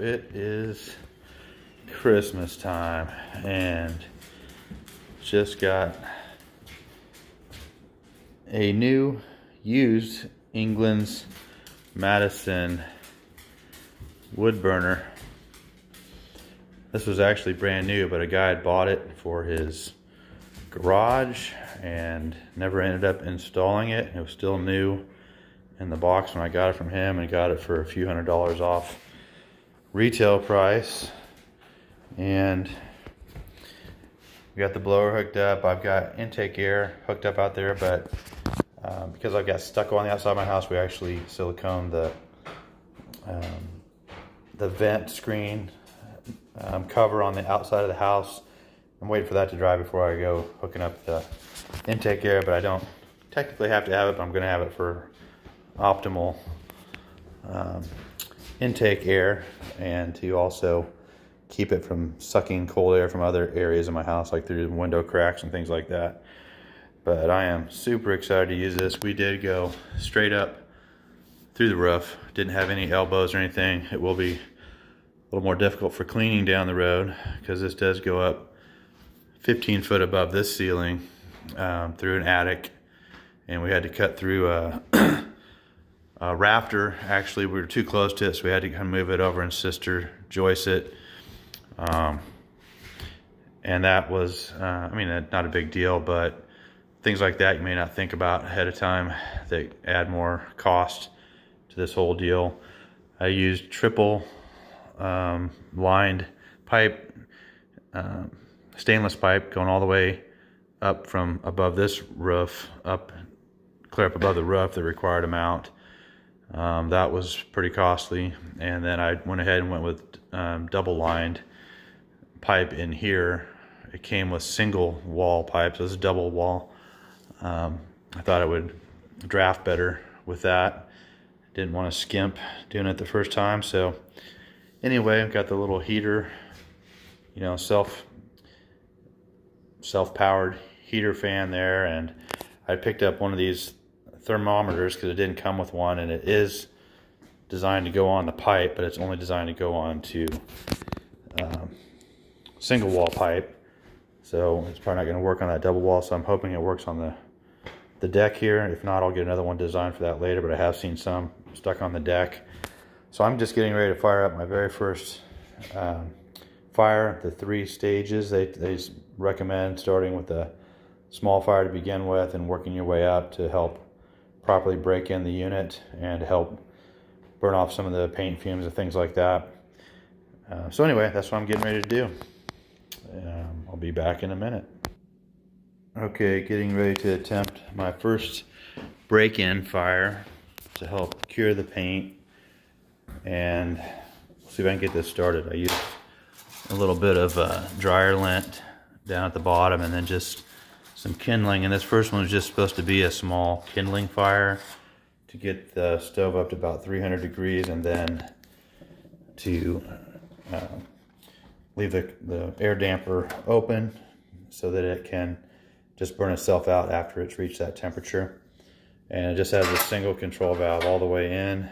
It is Christmas time and just got a new used England's Madison wood burner. This was actually brand new, but a guy had bought it for his garage and never ended up installing it. It was still new in the box when I got it from him, and got it for a few $100s off retail price. And we got the blower hooked up. I've got intake air hooked up out there, but because I've got stucco on the outside of my house, we actually silicone the vent screen cover on the outside of the house. I'm waiting for that to dry before I go hooking up the intake air, but I don't technically have to have it, but I'm going to have it for optimal intake air, and to also keep it from sucking cold air from other areas of my house, like through the window cracks and things like that. But I am super excited to use this. We did go straight up through the roof. Didn't have any elbows or anything. It will be a little more difficult for cleaning down the road, because this does go up 15 foot above this ceiling through an attic, and we had to cut through a rafter. Actually, we were too close to it, so we had to kind of move it over and sister joist it. And that was, I mean, not a big deal, but things like that you may not think about ahead of time that add more cost to this whole deal. I used triple lined pipe, stainless pipe, going all the way up from above this roof, clear up above the roof, the required amount. That was pretty costly. And then I went ahead and went with double lined pipe in here. It came with single wall pipe, so this is double wall. I thought it would draft better with that. Didn't want to skimp doing it the first time. So anyway, I've got the little heater, you know, self-powered heater fan there, and I picked up one of these thermometers because it didn't come with one, and it is designed to go on the pipe, but it's only designed to go on to single wall pipe, so it's probably not going to work on that double wall. So I'm hoping it works on the deck here. If not, I'll get another one designed for that later, but I have seen some stuck on the deck. So I'm just getting ready to fire up my very first fire. The 3 stages, they recommend starting with a small fire to begin with and working your way up to help properly break in the unit and help burn off some of the paint fumes and things like that. So anyway, that's what I'm getting ready to do. I'll be back in a minute. Okay, getting ready to attempt my first break-in fire to help cure the paint, and we'll see if I can get this started. I used a little bit of dryer lint down at the bottom, and then just some kindling. And this first one was just supposed to be a small kindling fire to get the stove up to about 300 degrees, and then to leave the air damper open so that it can just burn itself out after it's reached that temperature. And it just has a single control valve. All the way in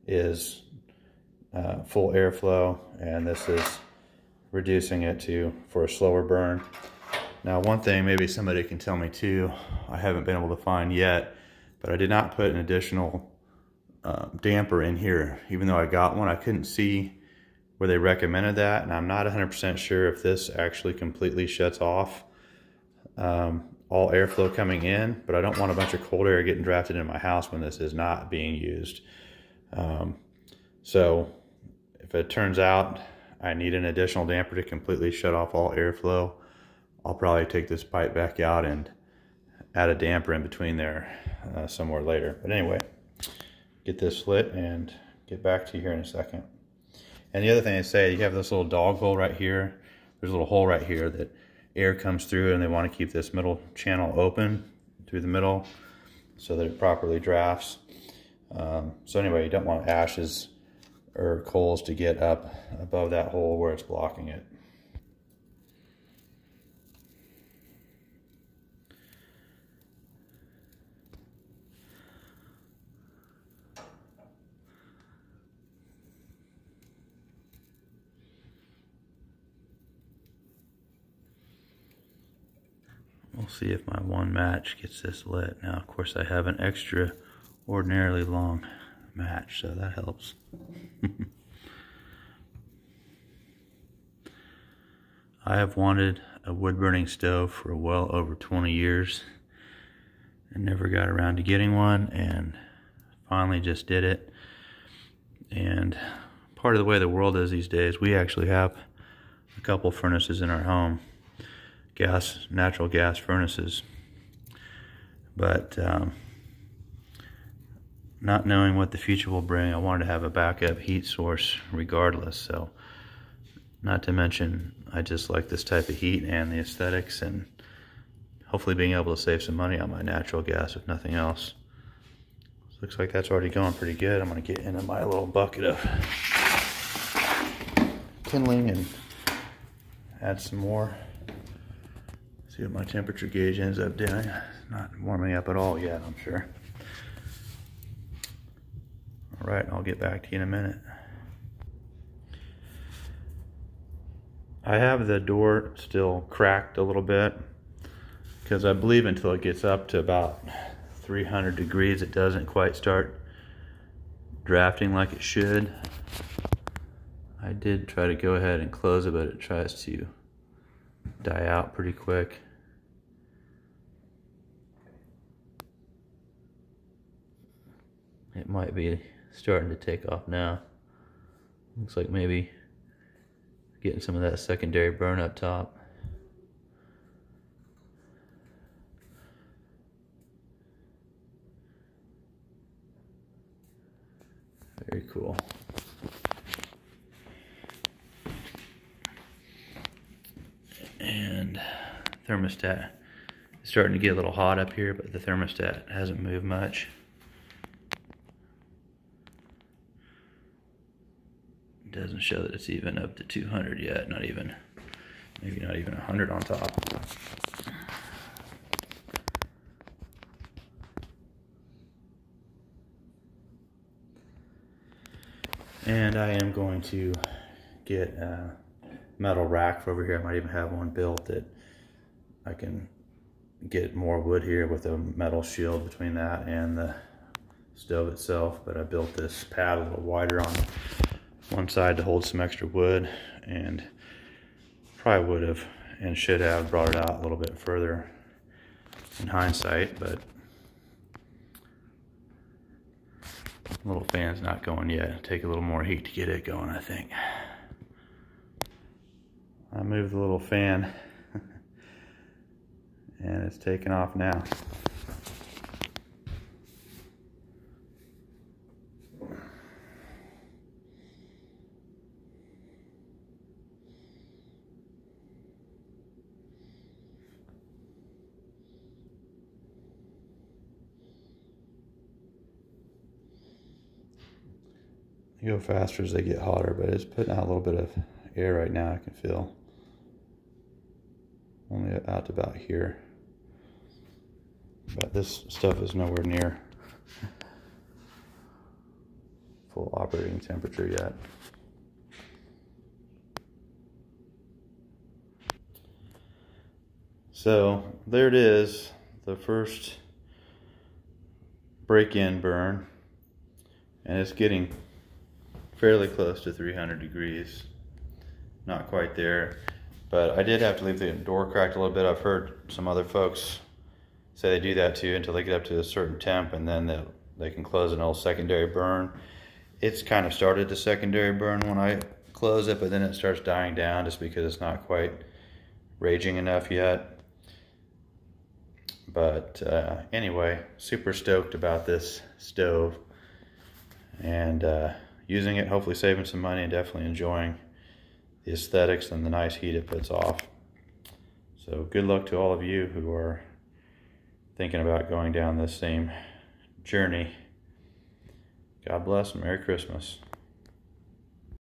is full airflow, and this is reducing it for a slower burn. Now, one thing maybe somebody can tell me too, I haven't been able to find yet, but I did not put an additional damper in here. Even though I got one, I couldn't see where they recommended that, and I'm not 100% sure if this actually completely shuts off all airflow coming in, but I don't want a bunch of cold air getting drafted in my house when this is not being used. So if it turns out I need an additional damper to completely shut off all airflow, I'll probably take this pipe back out and add a damper in between there somewhere later. But anyway, get this lit and get back to you here in a second. And the other thing I say, you have this little dog hole right here. There's a little hole right here that air comes through, and they want to keep this middle channel open through the middle so that it properly drafts. So anyway, you don't want ashes or coals to get up above that hole where it's blocking it. We'll see if my one match gets this lit. Now, of course, I have an extraordinarily long match, so that helps. I have wanted a wood-burning stove for well over 20 years and never got around to getting one, and finally just did it. And part of the way the world is these days, we actually have a couple furnaces in our home, natural gas furnaces. But not knowing what the future will bring, I wanted to have a backup heat source regardless. So, not to mention, I just like this type of heat and the aesthetics, and hopefully being able to save some money on my natural gas, if nothing else. Looks like that's already going pretty good. I'm going to get into my little bucket of kindling and add some more. See what my temperature gauge ends up doing. It's not warming up at all yet, I'm sure. All right, I'll get back to you in a minute. I have the door still cracked a little bit because I believe until it gets up to about 300 degrees, it doesn't quite start drafting like it should. I did try to go ahead and close it, but it tries to die out pretty quick. It might be starting to take off now. Looks like maybe getting some of that secondary burn up top. Very cool. And thermostat is starting to get a little hot up here, but the thermostat hasn't moved much. It doesn't show that it's even up to 200 yet, maybe not even 100 on top. And I am going to get a metal rack for over here. I might even have one built that I can get more wood here with a metal shield between that and the stove itself. But I built this pad a little wider on one side to hold some extra wood, and probably would have and should have brought it out a little bit further in hindsight, but the little fan's not going yet. It'll take a little more heat to get it going, I think. I moved the little fan and it's taking off now. They go faster as they get hotter, but it's putting out a little bit of air right now. I can feel only out to about here, but this stuff is nowhere near full operating temperature yet. So there it is, the first break-in burn, and it's getting fairly close to 300 degrees. Not quite there, but I did have to leave the door cracked a little bit. I've heard some other folks say they do that too until they get up to a certain temp, and then they can close an old secondary burn. It's kind of started the secondary burn when I close it, but then it starts dying down just because it's not quite raging enough yet. But anyway, super stoked about this stove, and using it, hopefully saving some money, and definitely enjoying the aesthetics and the nice heat it puts off. So good luck to all of you who are thinking about going down this same journey. God bless and Merry Christmas.